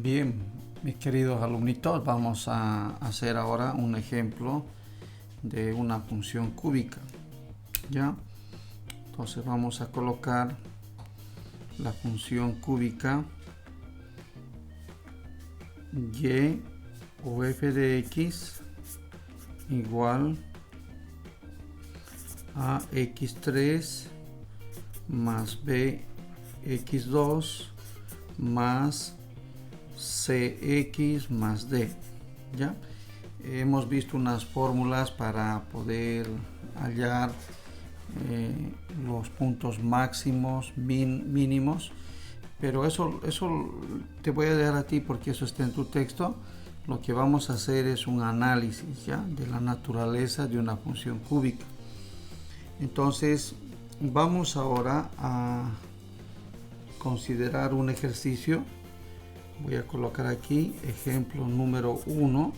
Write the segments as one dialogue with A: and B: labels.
A: Bien, mis queridos alumnitos, vamos a hacer ahora un ejemplo de una función cúbica. ¿Ya? Entonces vamos a colocar la función cúbica y o f de x igual a x3 más b x2 más cx más d. ¿Ya? Hemos visto unas fórmulas para poder hallar los puntos máximos, mínimos, pero eso te voy a dejar a ti porque eso está en tu texto. Lo que vamos a hacer es un análisis ya de la naturaleza de una función cúbica. Entonces vamos ahora a considerar un ejercicio. Voy a colocar aquí ejemplo número 1.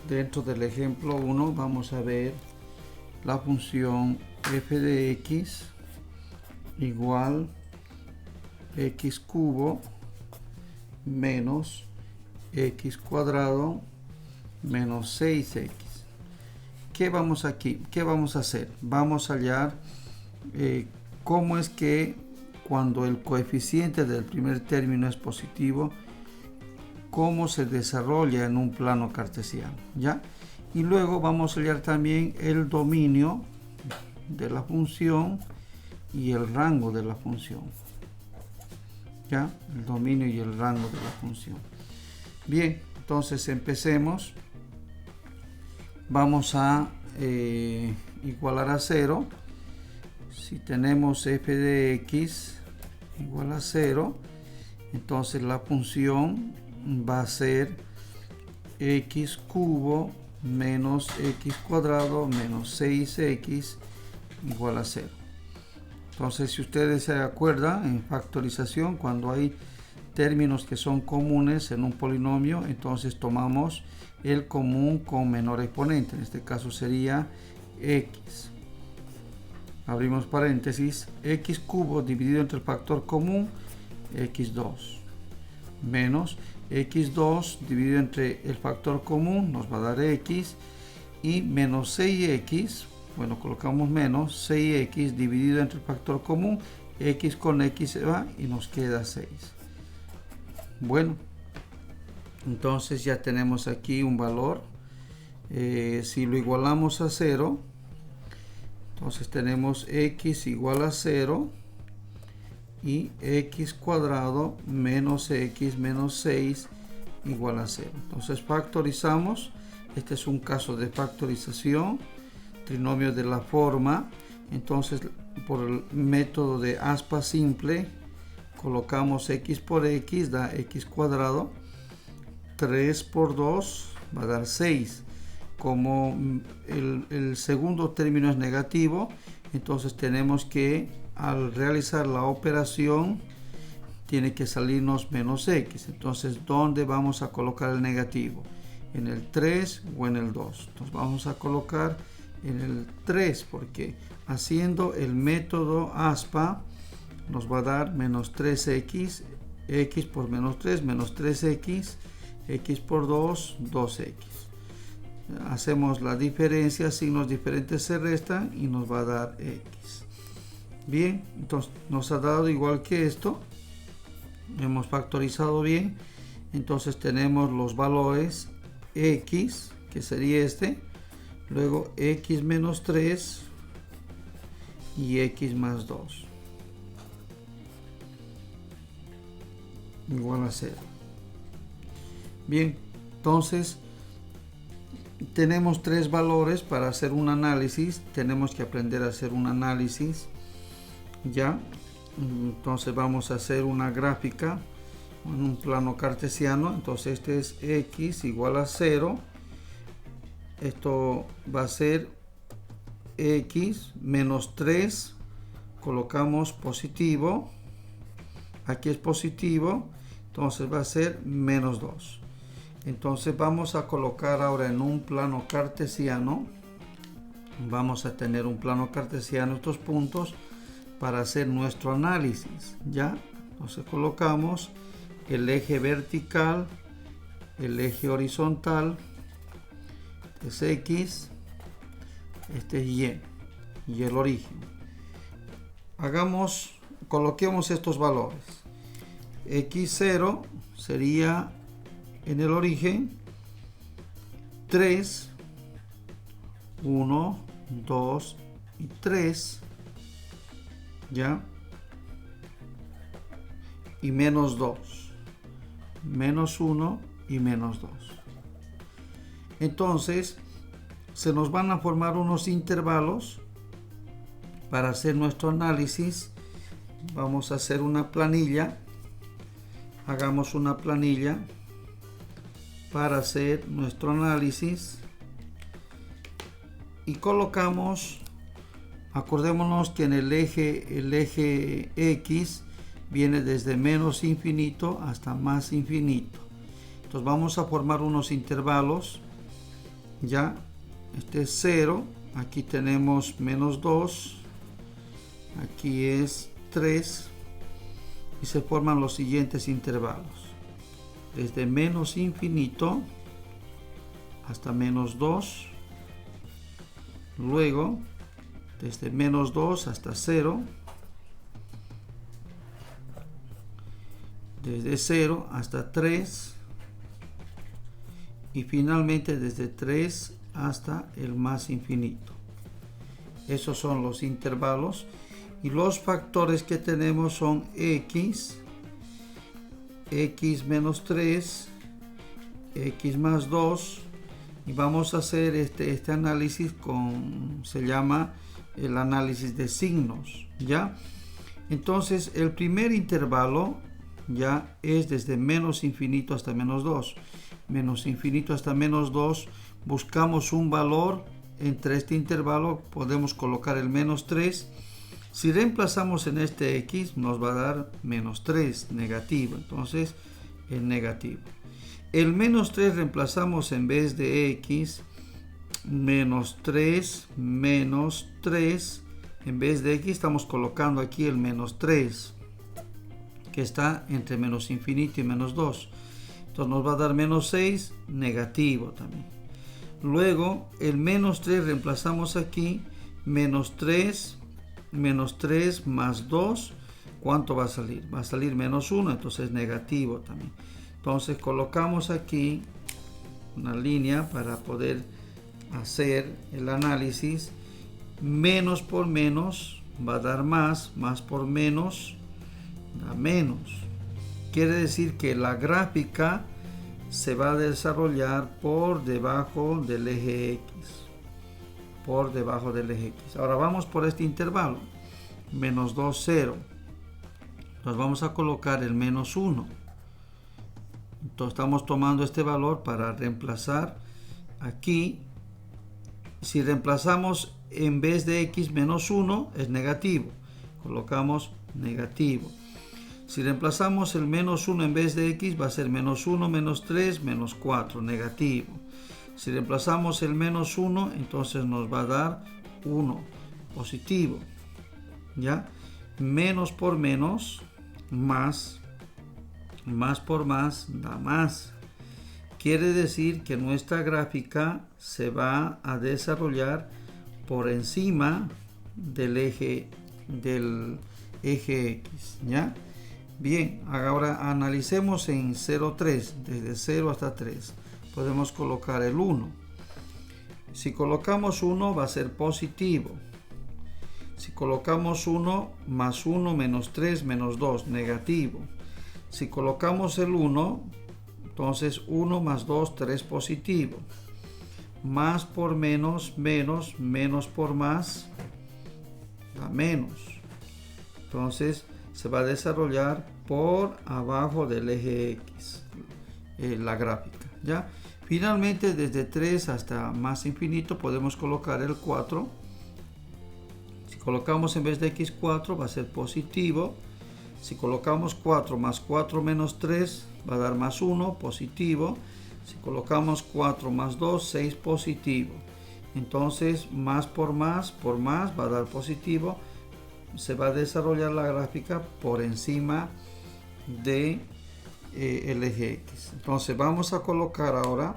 A: Dentro del ejemplo 1 vamos a ver la función f de x igual x cubo menos x cuadrado menos 6x. ¿Qué vamos a hacer? Vamos a hallar cómo es que cuando el coeficiente del primer término es positivo, cómo se desarrolla en un plano cartesiano, ¿ya? Y luego vamos a hallar también el dominio de la función y el rango de la función, ¿ya? El dominio y el rango de la función. Bien, entonces empecemos. Vamos a igualar a 0. Si tenemos f de x igual a 0, entonces la función va a ser x cubo menos x cuadrado menos 6x igual a 0. Entonces, si ustedes se acuerdan, en factorización, cuando hay términos que son comunes en un polinomio, entonces tomamos el común con menor exponente. En este caso sería x. Abrimos paréntesis, x cubo dividido entre el factor común x2 menos x2 dividido entre el factor común nos va a dar x y menos 6x, bueno, colocamos menos 6x dividido entre el factor común, x con x se va y nos queda 6. Bueno, entonces ya tenemos aquí un valor. Si lo igualamos a 0, entonces tenemos x igual a 0 y x cuadrado menos x menos 6 igual a 0. Entonces factorizamos. Este es un caso de factorización, trinomio de la forma. Entonces, por el método de aspa simple, colocamos x por x, da x cuadrado. 3 por 2 va a dar 6. Como el segundo término es negativo, entonces tenemos que, al realizar la operación, tiene que salirnos menos x. Entonces, ¿dónde vamos a colocar el negativo? ¿En el 3 o en el 2? Entonces vamos a colocar en el 3, porque haciendo el método aspa nos va a dar menos 3x, x por menos 3, menos 3x, x por 2, 2x. Hacemos la diferencia, signos diferentes se restan y nos va a dar x. Bien, entonces nos ha dado igual que esto. Hemos factorizado bien. Entonces tenemos los valores x, que sería este. Luego x menos 3 y x más 2. Igual a 0. Bien, entonces tenemos tres valores para hacer un análisis. Tenemos que aprender a hacer un análisis, ya. Entonces vamos a hacer una gráfica en un plano cartesiano. Entonces este es x igual a 0. Esto va a ser x menos 3. Colocamos positivo. Aquí es positivo. Entonces va a ser menos 2. Entonces vamos a colocar ahora en un plano cartesiano. Vamos a tener un plano cartesiano estos puntos para hacer nuestro análisis, ¿ya? Entonces colocamos el eje vertical, el eje horizontal, es X, este es Y el origen. Coloquemos estos valores. X0 sería en el origen 3, 1, 2 y 3, ¿ya? Y menos 2, menos 1 y menos 2. Entonces, se nos van a formar unos intervalos para hacer nuestro análisis. Vamos a hacer una planilla. Hagamos una planilla para hacer nuestro análisis y colocamos, acordémonos que en el eje X viene desde menos infinito hasta más infinito. Entonces vamos a formar unos intervalos. Ya, este es 0, aquí tenemos menos 2, aquí es 3 y se forman los siguientes intervalos. Desde menos infinito hasta menos 2, luego desde menos 2 hasta 0, desde 0 hasta 3 y finalmente desde 3 hasta el más infinito. Esos son los intervalos y los factores que tenemos son X, X menos 3, X más 2 y vamos a hacer este análisis se llama el análisis de signos, ¿ya? Entonces el primer intervalo ya es desde menos infinito hasta menos 2. Menos infinito hasta menos 2, buscamos un valor entre este intervalo, podemos colocar el menos 3. Si reemplazamos en este X nos va a dar menos 3, negativo, entonces es negativo. El menos 3 reemplazamos en vez de X, menos 3, en vez de X estamos colocando aquí el menos 3, que está entre menos infinito y menos 2. Entonces nos va a dar menos 6, negativo también. Luego el menos 3 reemplazamos aquí, menos 3 más 2, ¿cuánto va a salir? Va a salir menos 1, entonces negativo también. Entonces colocamos aquí una línea para poder hacer el análisis. Menos por menos va a dar más, más por menos da menos. Quiere decir que la gráfica se va a desarrollar por debajo del eje X. Por debajo del eje X. Ahora vamos por este intervalo. Menos 2, 0. Nos vamos a colocar el menos 1. Entonces estamos tomando este valor para reemplazar aquí. Si reemplazamos en vez de X menos 1 es negativo. Colocamos negativo. Si reemplazamos el menos 1 en vez de X va a ser menos 1, menos 3, menos 4, negativo. Si reemplazamos el menos 1 entonces nos va a dar 1, positivo. ¿Ya? Menos por menos, más. Más por más da más. Quiere decir que nuestra gráfica se va a desarrollar por encima del eje X. ¿Ya? Bien, ahora analicemos en 0, 3, desde 0 hasta 3. Podemos colocar el 1. Si colocamos 1 va a ser positivo. Si colocamos 1 más 1 menos 3 menos 2, negativo. Si colocamos el 1, entonces 1 más 2, 3, positivo. Más por menos, menos, menos por más, da menos. Entonces se va a desarrollar por abajo del eje X, la gráfica, ¿ya? Finalmente, desde 3 hasta más infinito podemos colocar el 4. Si colocamos en vez de X 4 va a ser positivo. Si colocamos 4 más 4 menos 3 va a dar más 1, positivo. Si colocamos 4 más 2, 6, positivo. Entonces más por más va a dar positivo. Se va a desarrollar la gráfica por encima de el eje X. Entonces vamos a colocar ahora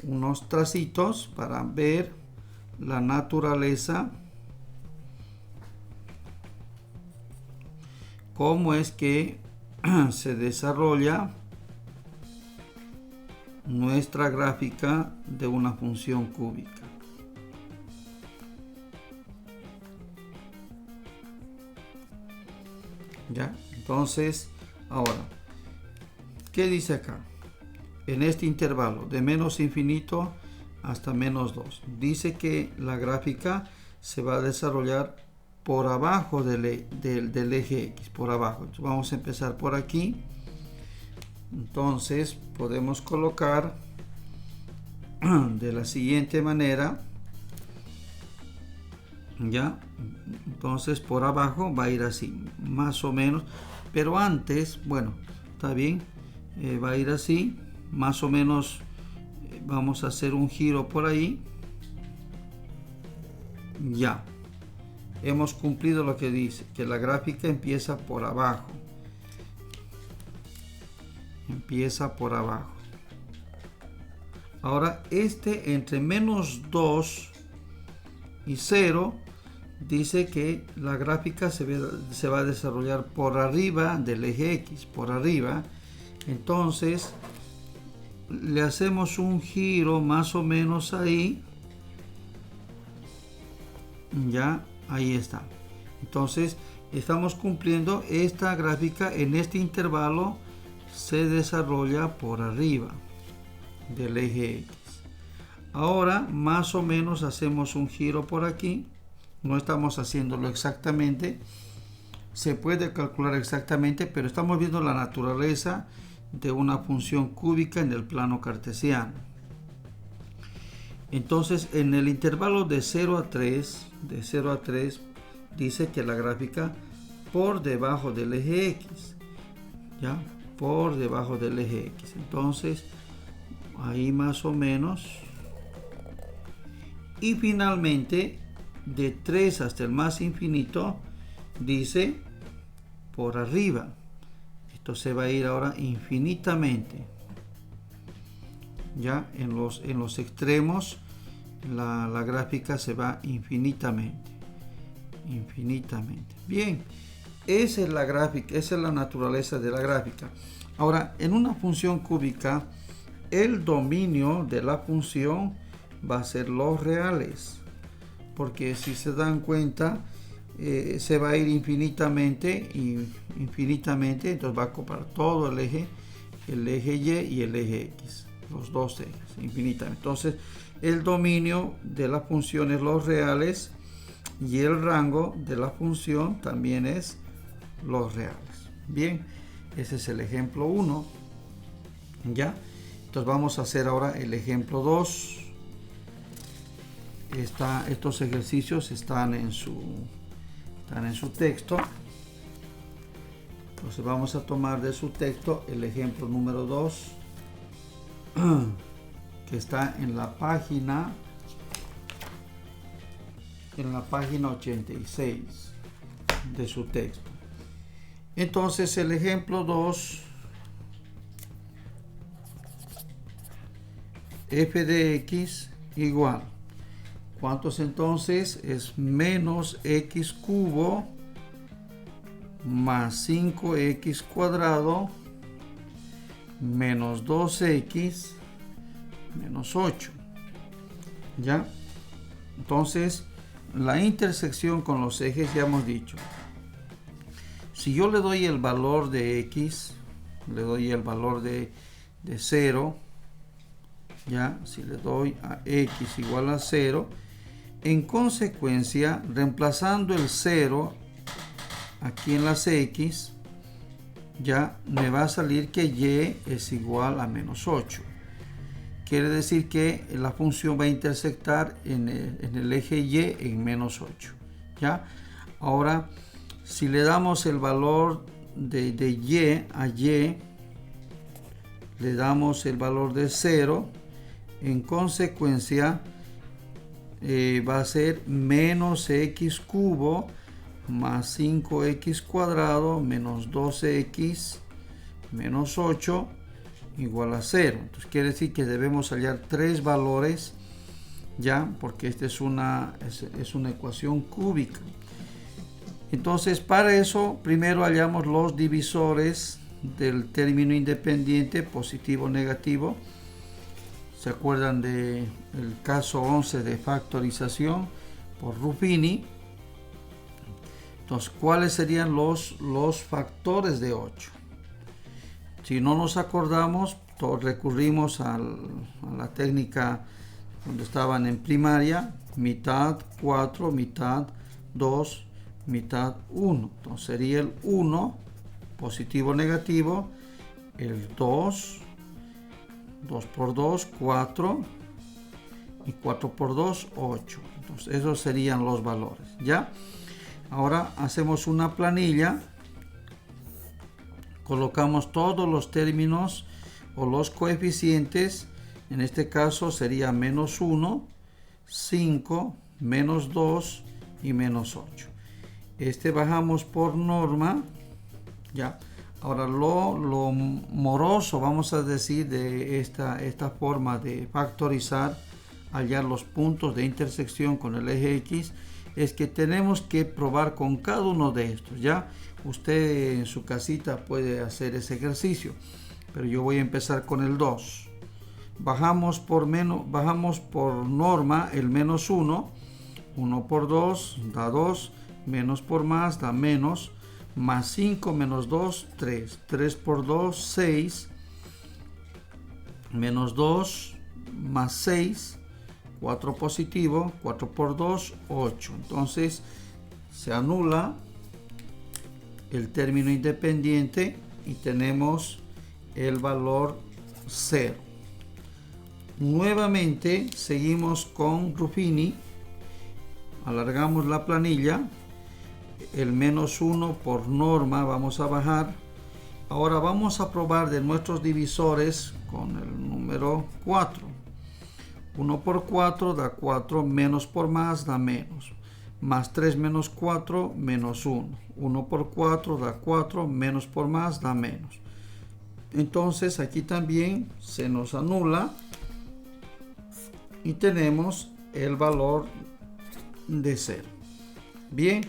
A: unos tracitos para ver la naturaleza, cómo es que se desarrolla nuestra gráfica de una función cúbica. Ya, entonces ahora, ¿qué dice acá? En este intervalo de menos infinito hasta menos 2, dice que la gráfica se va a desarrollar por abajo del eje X, por abajo. Entonces vamos a empezar por aquí. Entonces podemos colocar de la siguiente manera. Ya, entonces por abajo va a ir así, más o menos, pero antes, bueno, está bien, va a ir así, más o menos. Vamos a hacer un giro por ahí. Ya, hemos cumplido lo que dice, que la gráfica empieza por abajo, empieza por abajo. Ahora entre menos 2 y 0 dice que la gráfica se va a desarrollar por arriba del eje X, por arriba. Entonces le hacemos un giro más o menos ahí. Ya, ahí está. Entonces estamos cumpliendo esta gráfica. En este intervalo se desarrolla por arriba del eje X. Ahora más o menos hacemos un giro por aquí. No estamos haciéndolo exactamente, se puede calcular exactamente, pero estamos viendo la naturaleza de una función cúbica en el plano cartesiano. Entonces en el intervalo de 0 a 3, dice que la gráfica por debajo del eje X, ya, por debajo del eje X. Entonces ahí más o menos. Y finalmente de 3 hasta el más infinito dice por arriba. Esto se va a ir ahora infinitamente. Ya en los extremos la gráfica se va infinitamente. Bien, esa es la gráfica, esa es la naturaleza de la gráfica. Ahora, en una función cúbica, el dominio de la función va a ser los reales, porque si se dan cuenta, se va a ir infinitamente, entonces va a ocupar todo el eje Y y el eje X, los dos ejes, infinitamente. Entonces el dominio de la función es los reales y el rango de la función también es los reales. Bien, ese es el ejemplo 1. Ya, entonces vamos a hacer ahora el ejemplo 2. Estos ejercicios están en su texto. Entonces vamos a tomar de su texto el ejemplo número 2, que está en la página 86 de su texto. Entonces el ejemplo 2, f de x igual, ¿cuántos entonces? Es menos x cubo más 5x cuadrado menos 2x menos 8. ¿Ya? Entonces, la intersección con los ejes ya hemos dicho. Si yo le doy el valor de x, le doy el valor de 0, ya, si le doy a x igual a 0, en consecuencia, reemplazando el 0 aquí en las x, ya me va a salir que y es igual a menos 8. Quiere decir que la función va a intersectar en el eje y en menos 8. ¿Ya? Ahora, si le damos el valor de y a y, le damos el valor de 0, en consecuencia va a ser menos x cubo más 5x cuadrado menos 12x menos 8 igual a 0. Entonces quiere decir que debemos hallar tres valores, ya, porque esta es una ecuación cúbica. Entonces para eso primero hallamos los divisores del término independiente, positivo o negativo. ¿Se acuerdan del caso 11 de factorización por Ruffini? Entonces, ¿cuáles serían los factores de 8? Si no nos acordamos, recurrimos a la técnica cuando estaban en primaria: mitad 4, mitad 2, mitad 1. Entonces sería el 1, positivo negativo, el 2, 2 por 2, 4, y 4 por 2, 8. Entonces esos serían los valores, ¿ya? Ahora hacemos una planilla, colocamos todos los términos o los coeficientes. En este caso sería menos 1, 5, menos 2 y menos 8. Bajamos por norma, ¿ya? Ahora lo moroso, vamos a decir, de esta forma de factorizar, hallar los puntos de intersección con el eje X, es que tenemos que probar con cada uno de estos, ¿ya? Usted en su casita puede hacer ese ejercicio, pero yo voy a empezar con el 2. Bajamos por norma el menos 1. 1 por 2 da 2, menos por más da menos, más 5 menos 2, 3. 3 por 2, 6, menos 2, más 6, 4 positivo, 4 por 2, 8. Entonces se anula el término independiente y tenemos el valor 0. Nuevamente seguimos con Ruffini, alargamos la planilla, el menos 1 por norma vamos a bajar. Ahora vamos a probar de nuestros divisores con el número 4. 1 por 4 da 4, menos por más da menos, más 3 menos 4, menos 1. 1 por 4 da 4, menos por más da menos. Entonces aquí también se nos anula y tenemos el valor de 0. Bien,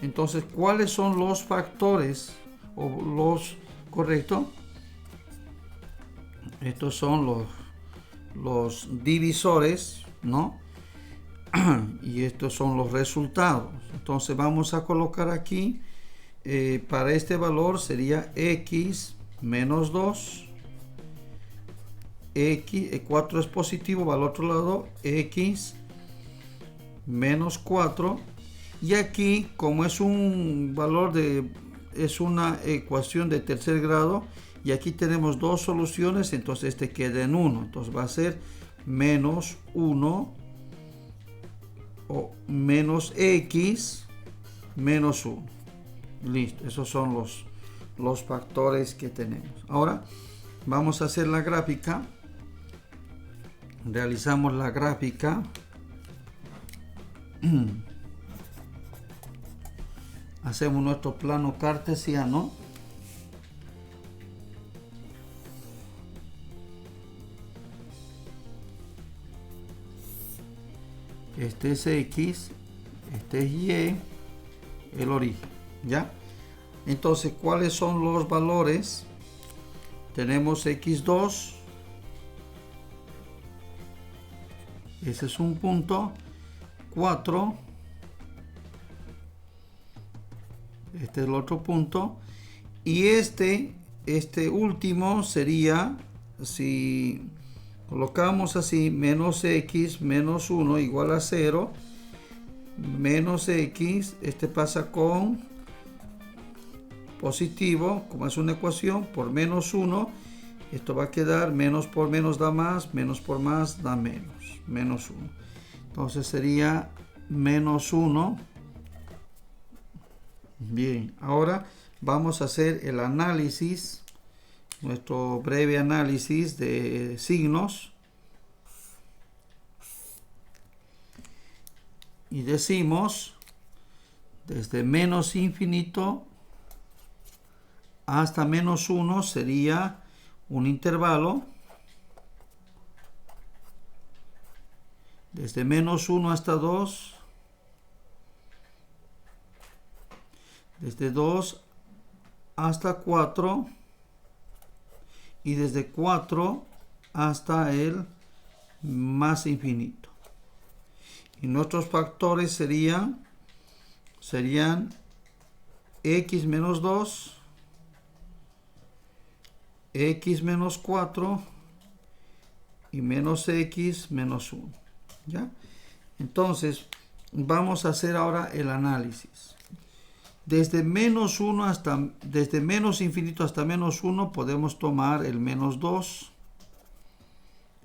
A: entonces, ¿cuáles son los factores o correcto? Estos son los divisores, ¿no? Y estos son los resultados. Entonces vamos a colocar aquí, para este valor sería x menos 2, x, 4 es positivo, va al otro lado, x menos 4, y aquí, como es un valor es una ecuación de tercer grado, y aquí tenemos dos soluciones, entonces queda en 1, entonces va a ser menos 1 o menos x menos 1. Listo, esos son los factores que tenemos. Ahora vamos a hacer la gráfica. Realizamos la gráfica. Hacemos nuestro plano cartesiano. Este es X, este es Y, el origen, ¿ya? Entonces, ¿cuáles son los valores? Tenemos X2, ese es un punto, 4, este es el otro punto, y este último sería, si colocamos así, menos x menos 1 igual a 0, menos x, pasa con positivo, como es una ecuación, por menos 1, esto va a quedar, menos por menos da más, menos por más da menos, menos 1. Entonces sería menos 1. Bien, ahora vamos a hacer el análisis, nuestro breve análisis de signos. Y decimos, desde menos infinito hasta menos 1 sería un intervalo. Desde menos 1 hasta 2. Desde 2 hasta 4. Y desde 4 hasta el más infinito. Y nuestros factores serían x menos 2, x menos 4 y menos x menos 1. ¿Ya? Entonces, vamos a hacer ahora el análisis. Desde menos infinito hasta menos 1 podemos tomar el menos 2.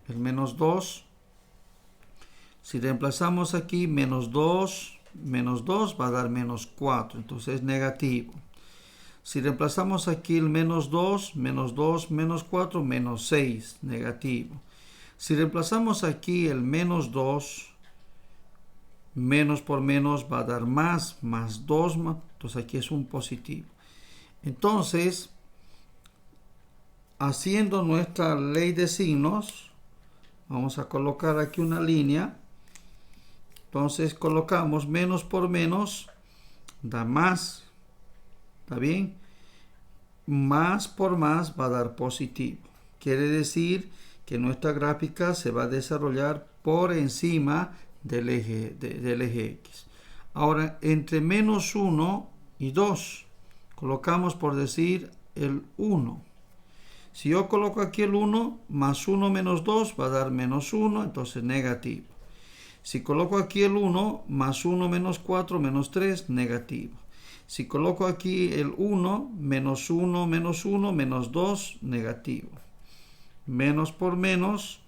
A: El menos 2. Si reemplazamos aquí menos 2 va a dar menos 4, entonces es negativo. Si reemplazamos aquí el menos 2, menos 4, menos 6, negativo. Si reemplazamos aquí el menos 2, menos por menos va a dar más 2, entonces aquí es un positivo. Entonces, haciendo nuestra ley de signos, vamos a colocar aquí una línea. Entonces colocamos menos por menos da más. ¿Está bien? Más por más va a dar positivo. Quiere decir que nuestra gráfica se va a desarrollar por encima del eje X. Ahora, entre menos 1 y 2, colocamos por decir el 1. Si yo coloco aquí el 1, más 1 menos 2 va a dar menos 1, entonces negativo. Si coloco aquí el 1, más 1 menos 4 menos 3, negativo. Si coloco aquí el 1, menos 1 menos 1 menos 2, negativo. Menos por menos,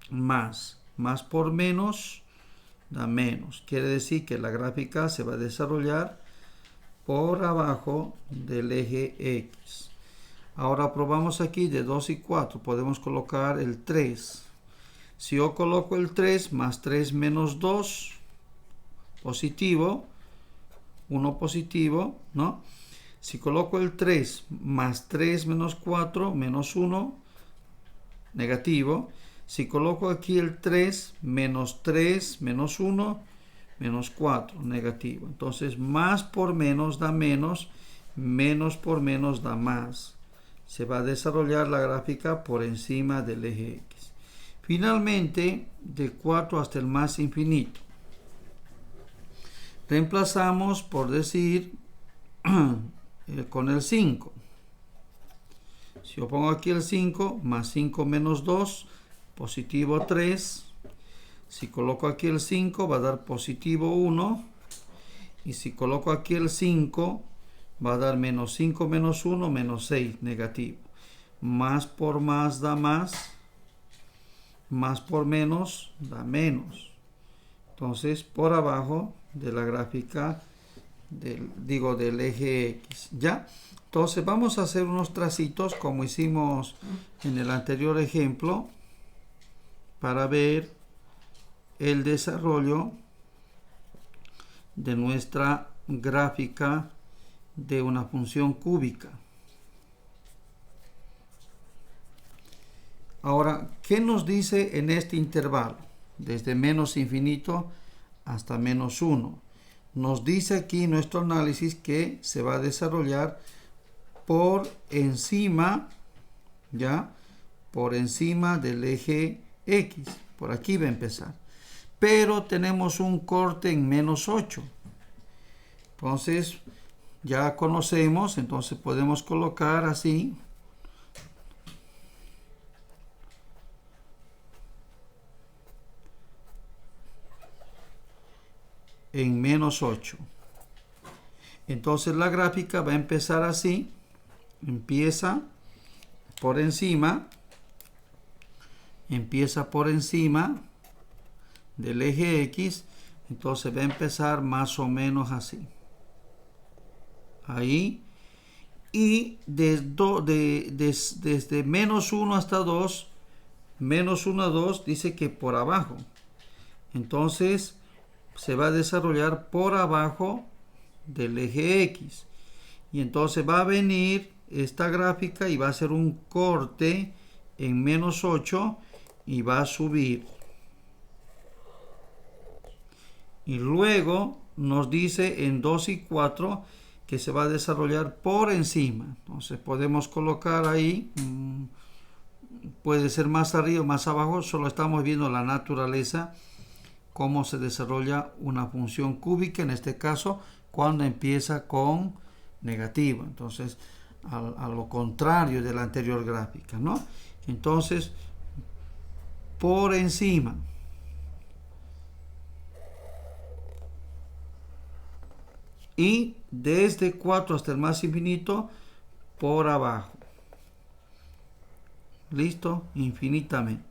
A: más. Más por menos, da menos. Quiere decir que la gráfica se va a desarrollar por abajo del eje X. Ahora probamos aquí de 2 y 4. Podemos colocar el 3. Si yo coloco el 3 más 3 menos 2, positivo, 1 positivo, ¿no? Si coloco el 3 más 3 menos 4 menos 1, negativo. Si coloco aquí el 3 menos 3 menos 1, menos 4, negativo. Entonces, más por menos da menos por menos da más. Se va a desarrollar la gráfica por encima del eje X. Finalmente, de 4 hasta el más infinito. Reemplazamos, por decir, con el 5. Si yo pongo aquí el 5, más 5 menos 2, positivo 3. Si coloco aquí el 5, va a dar positivo 1. Y si coloco aquí el 5, va a dar menos 5 menos 1, menos 6, negativo. Más por más da más. Más por menos da menos. Entonces, por abajo de la gráfica del eje X. ¿Ya? Entonces, vamos a hacer unos tracitos como hicimos en el anterior ejemplo para ver el desarrollo de nuestra gráfica de una función cúbica. Ahora, ¿qué nos dice en este intervalo? Desde menos infinito hasta menos 1. Nos dice aquí nuestro análisis que se va a desarrollar por encima, ¿ya? Por encima del eje X. Por aquí va a empezar. Pero tenemos un corte en menos 8. Entonces, ya conocemos, entonces podemos colocar así. En menos 8. Entonces la gráfica va a empezar así. Empieza por encima. Empieza por encima del eje X. Entonces va a empezar más o menos así. Ahí. Y desde menos 1 hasta 2. Menos 1 a 2 dice que por abajo. Entonces se va a desarrollar por abajo del eje X. Y entonces va a venir esta gráfica y va a hacer un corte en menos 8 y va a subir. Y luego nos dice en 2 y 4 que se va a desarrollar por encima. Entonces podemos colocar ahí, puede ser más arriba o más abajo, solo estamos viendo la naturaleza, cómo se desarrolla una función cúbica, en este caso cuando empieza con negativo. Entonces a lo contrario de la anterior gráfica, ¿no? Entonces por encima. Y desde 4 hasta el más infinito por abajo. ¿Listo? Infinitamente.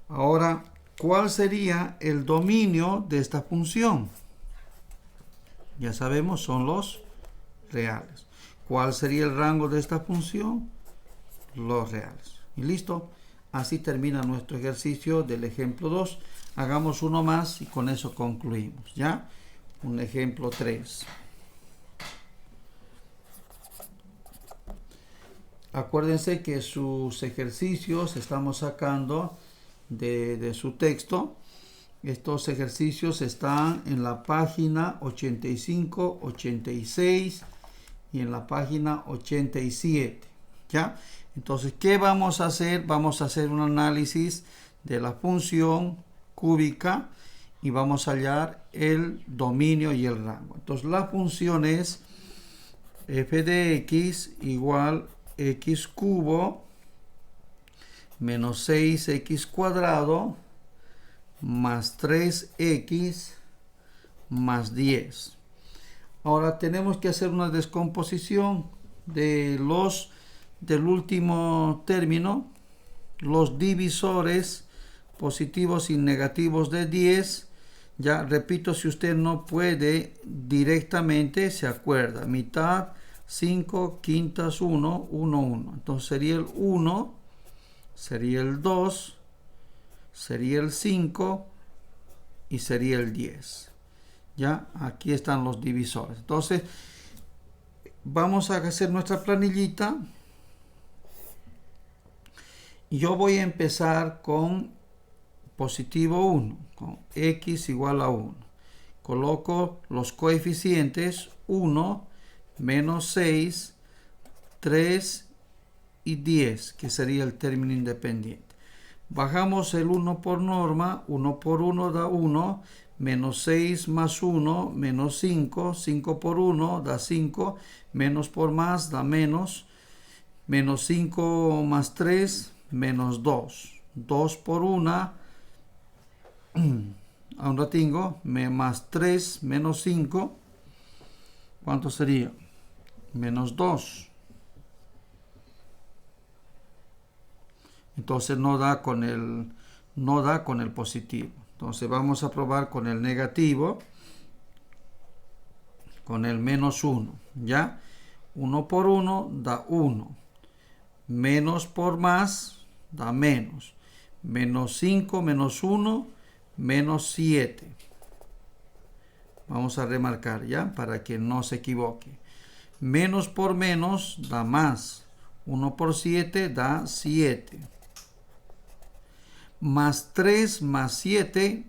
A: Ahora, ¿cuál sería el dominio de esta función? Ya sabemos, son los reales. ¿Cuál sería el rango de esta función? Los reales. ¿Y listo? Así termina nuestro ejercicio del ejemplo 2. Hagamos uno más y con eso concluimos, ¿ya? Un ejemplo 3. Acuérdense que sus ejercicios estamos sacando de su texto. Estos ejercicios están en la página 85, 86 y en la página 87. ¿Ya? Entonces, ¿qué vamos a hacer? Vamos a hacer un análisis de la función cúbica y vamos a hallar el dominio y el rango. Entonces la función es f de x igual x cubo menos 6x cuadrado más 3x más 10. Ahora tenemos que hacer una descomposición del último término, los divisores positivos y negativos de 10. Ya repito, si usted no puede directamente, se acuerda, mitad, 5, quintas, 1, 1, 1. Entonces sería el 1, sería el 2, sería el 5 y sería el 10. Ya, aquí están los divisores. Entonces, vamos a hacer nuestra planillita. Yo voy a empezar con positivo 1, con x igual a 1. Coloco los coeficientes 1, menos 6, 3 y 10, que sería el término independiente. Bajamos el 1 por norma, 1 por 1 da 1, menos 6 más 1, menos 5, 5 por 1 da 5, menos por más da menos, menos 5 más 3, menos 2, 2 por 1, ahora tengo más 3 menos 5, ¿cuánto sería? Menos 2. Entonces no da con el positivo. Entonces vamos a probar con el negativo, con el menos 1, ¿ya? 1 por 1 da 1. Menos por más da menos. Menos 5 menos 1, menos 7. Vamos a remarcar, ¿ya? Para que no se equivoque. Menos por menos da más. 1 por 7 da 7. Más 3 más 7,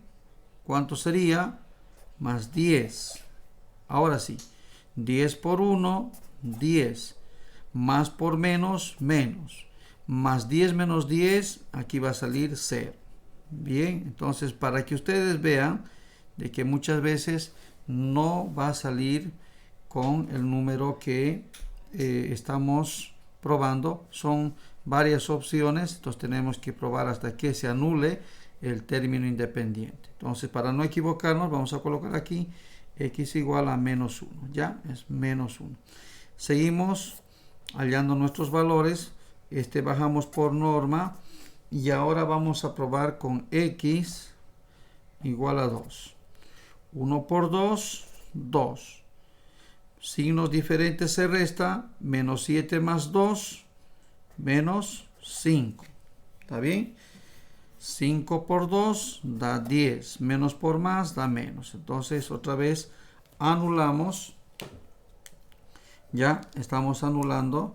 A: ¿cuánto sería? Más 10. Ahora sí, 10 por 1, 10. Más por menos, menos. Más 10 menos 10, aquí va a salir 0. Bien, entonces para que ustedes vean de que muchas veces no va a salir con el número que estamos probando. Son varias opciones, entonces tenemos que probar hasta que se anule el término independiente. Entonces, para no equivocarnos, vamos a colocar aquí x igual a menos 1. Ya, es menos 1. Seguimos hallando nuestros valores. Bajamos por norma. Y ahora vamos a probar con x igual a 2. 1 por 2, 2. Signos diferentes se resta. Menos 7 más 2, menos 5. ¿Está bien? 5 por 2 da 10. Menos por más da menos. Entonces, otra vez anulamos. Ya estamos anulando.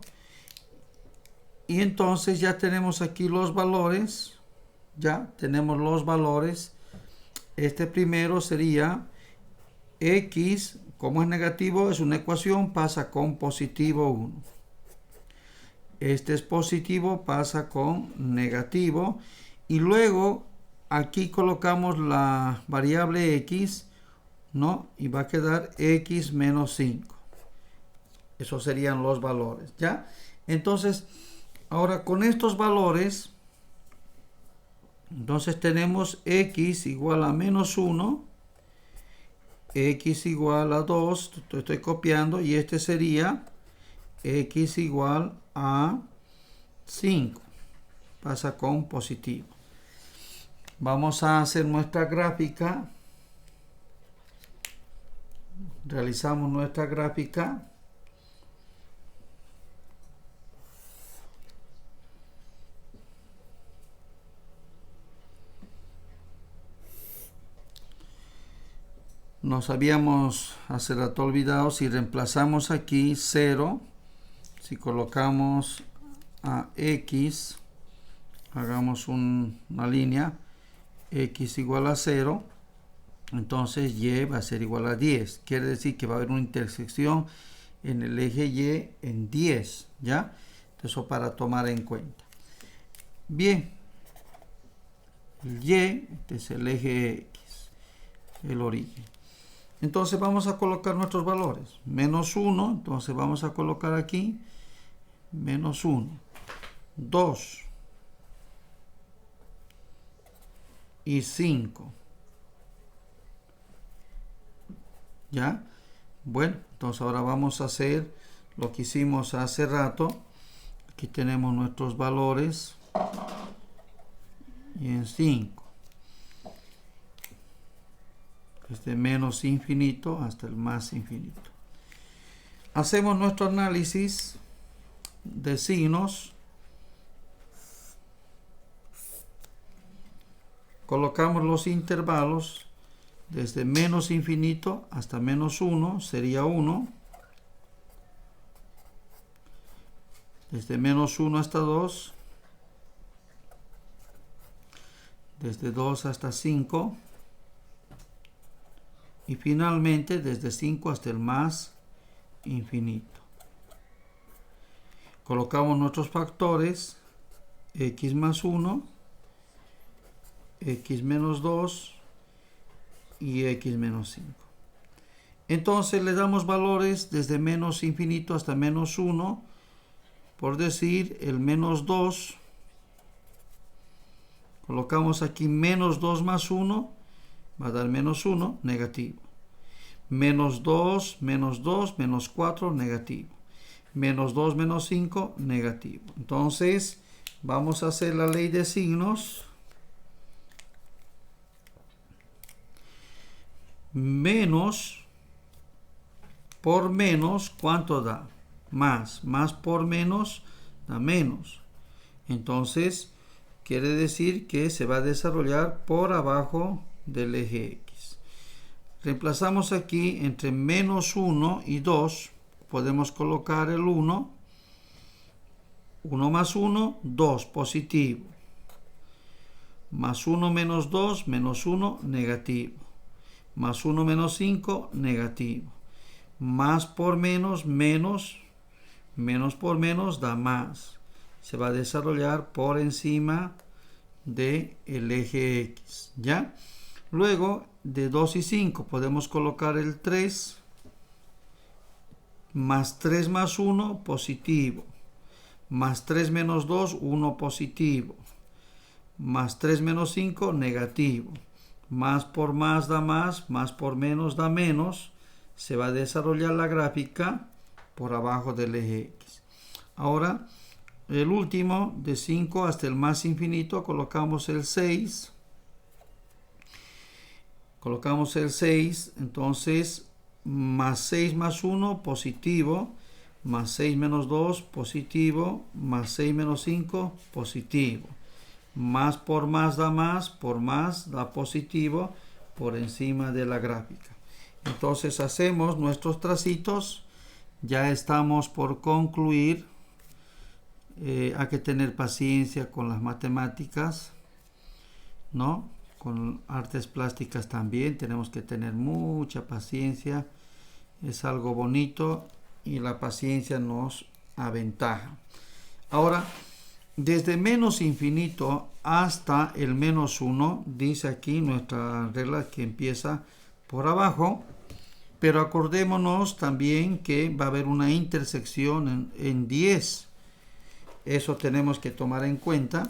A: Y entonces ya tenemos aquí los valores. Ya tenemos los valores. Este primero sería x, como es negativo, es una ecuación, pasa con positivo 1. Este es positivo, pasa con negativo. Y luego aquí colocamos la variable x, ¿no? Y va a quedar x menos 5. Esos serían los valores, ¿ya? Entonces, ahora con estos valores, entonces tenemos x igual a menos 1, x igual a 2, estoy copiando, y este sería x igual a 5. Pasa con positivo. Vamos a hacer nuestra gráfica. Realizamos nuestra gráfica. Nos habíamos hace rato olvidado, si reemplazamos aquí 0, si colocamos a x, hagamos una línea, x igual a 0, entonces y va a ser igual a 10. Quiere decir que va a haber una intersección en el eje y en 10, ¿ya? Eso para tomar en cuenta. Bien, el y, este es el eje x, el origen. Entonces vamos a colocar nuestros valores. Menos 1, entonces vamos a colocar aquí menos 1. 2 y 5. ¿Ya? Bueno, entonces ahora vamos a hacer lo que hicimos hace rato. Aquí tenemos nuestros valores. Y en 5. Desde menos infinito hasta el más infinito. Hacemos nuestro análisis de signos. Colocamos los intervalos desde menos infinito hasta menos 1, sería 1. Desde menos 1 hasta 2. Desde 2 hasta 5. Y finalmente desde 5 hasta el más infinito. Colocamos nuestros factores, x más 1, x menos 2 y x menos 5. Entonces le damos valores desde menos infinito hasta menos 1, por decir el menos 2. Colocamos aquí menos 2 más 1, va a dar menos 1, negativo. Menos 2, menos 2, menos 4, negativo. Menos 2, menos 5, negativo. Entonces, vamos a hacer la ley de signos. Menos por menos, ¿cuánto da? Más. Más por menos da menos. Entonces, quiere decir que se va a desarrollar por abajo del eje X. Reemplazamos aquí entre menos 1 y 2. Podemos colocar el 1. 1 más 1, 2, positivo. Más 1 menos 2, menos 1, negativo. Más 1 menos 5, negativo. Más por menos, menos. Menos por menos da más. Se va a desarrollar por encima del eje X, ¿ya? Luego, de 2 y 5 podemos colocar el 3. Más 3 más 1, positivo. Más 3 menos 2, 1 positivo. Más 3 menos 5, negativo. Más por más da más por menos da menos. Se va a desarrollar la gráfica por abajo del eje X. Ahora, el último, de 5 hasta el más infinito, colocamos el 6. Colocamos el 6, entonces, más 6 más 1, positivo. Más 6 menos 2, positivo. Más 6 menos 5, positivo. Más por más da positivo por encima de la gráfica. Entonces hacemos nuestros tracitos ya estamos por concluir. Hay que tener paciencia con las matemáticas, ¿no? Con artes plásticas también tenemos que tener mucha paciencia. Es algo bonito y la paciencia nos aventaja. Ahora, desde menos infinito hasta el menos 1, dice aquí nuestra regla que empieza por abajo, pero acordémonos también que va a haber una intersección en 10. Eso tenemos que tomar en cuenta.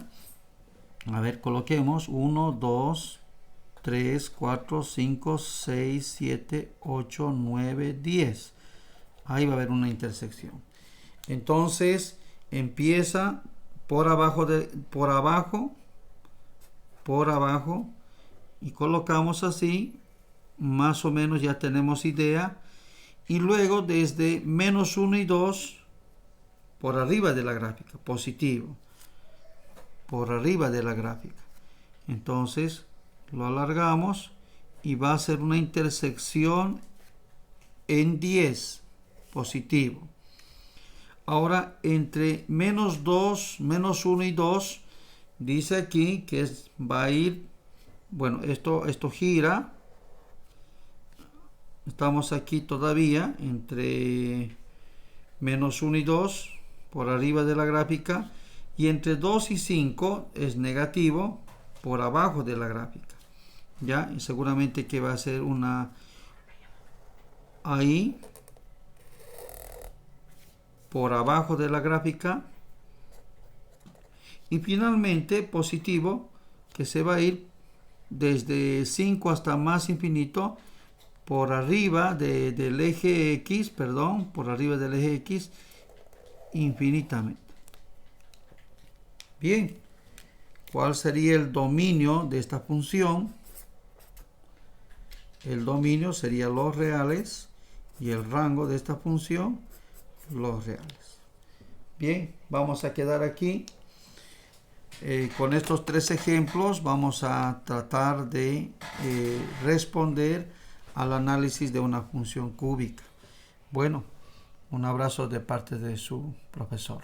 A: A ver, coloquemos 1, 2, 3, 4, 5, 6, 7, 8, 9, 10. Ahí va a haber una intersección. Entonces empieza por abajo, y colocamos así, más o menos ya tenemos idea. Y luego desde menos 1 y 2, por arriba de la gráfica, positivo, por arriba de la gráfica. Entonces lo alargamos y va a ser una intersección en 10, positivo. Ahora entre menos 2, menos 1 y 2, dice aquí que va a ir, bueno, esto gira. Estamos aquí todavía entre menos 1 y 2, por arriba de la gráfica, y entre 2 y 5 es negativo, por abajo de la gráfica. Ya, y seguramente que va a ser una ahí, por abajo de la gráfica, y finalmente positivo, que se va a ir desde 5 hasta más infinito, por arriba del eje X, por arriba del eje X, infinitamente. Bien, ¿cuál sería el dominio de esta función? El dominio sería los reales y el rango de esta función, los reales. Bien, vamos a quedar aquí. Con estos 3 ejemplos vamos a tratar de responder al análisis de una función cúbica. Bueno, un abrazo de parte de su profesor.